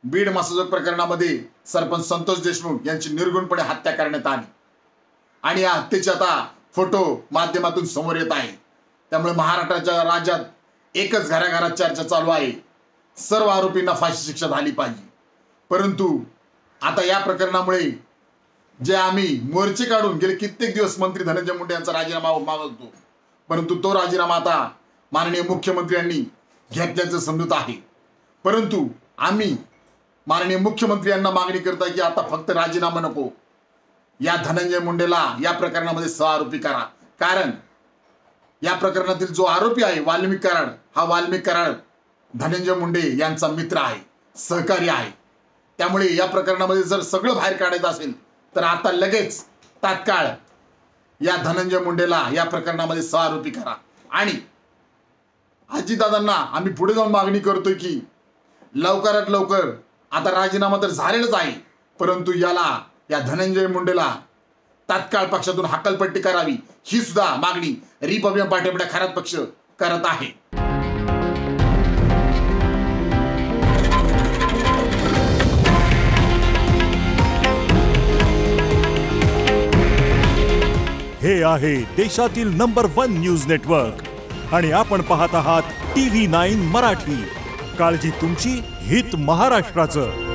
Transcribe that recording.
बीड मसाजोग प्रकरणामध्ये सरपंच संतोष देशमुख यांची निर्गुणपणे हत्या करण्यात आली आणि या हत्येचे आता फोटो माध्यमातून समोर येत आहे। त्यामुळे महाराष्ट्राच्या राज्यात एकच घराघरात चर्चा चालू आहे, सर्व आरोपींना फाशी शिक्षा झाली पाहिजे। परंतु आता या प्रकरणामुळे जे आम्ही मोर्चे काढून गेले कित्येक दिवस मंत्री धनंजय मुंडे यांचा राजीनामा मागत होतो, परंतु तो राजीनामा आता माननीय मुख्यमंत्र्यांनी घेतल्याचं समजत आहे। परंतु आम्ही माननीय मुख्यमंत्री यांना मागणी करत आहे की आता फक्त राजीनामा नको, या धनंजय मुंडेला या प्रकरणामध्ये सहआरोपी करा। कारण या प्रकरणातील जो आरोपी आहे वाल्मिक कराड, हा वाल्मिक कराड धनंजय मुंडे यांचा मित्र आहे, सहकारी आहे। त्यामुळे या प्रकरणामध्ये जर सगळं बाहेर काढायचं असेल तर आता लगेच तात्काळ या धनंजय मुंडेला या प्रकरणामध्ये सहआरोपी करा। आणि अजितदादांना आम्ही पुढे जाऊन मागणी करतोय की लवकरात लवकर आता राजीनामा तर झालेलाच आहे, परंतु या धनंजय मुंडेला तात्काळ पक्षातून हकालपट्टी करावी, ही सुद्धा मागणी रिपब्लिकन पार्टी खरात पक्ष करत आहे। हे आहे देशातील नंबर 1 न्यूज नेटवर्क आणि आपण पाहत आहात TV9 मराठी। काळजी तुमची, हित महाराष्ट्राचं।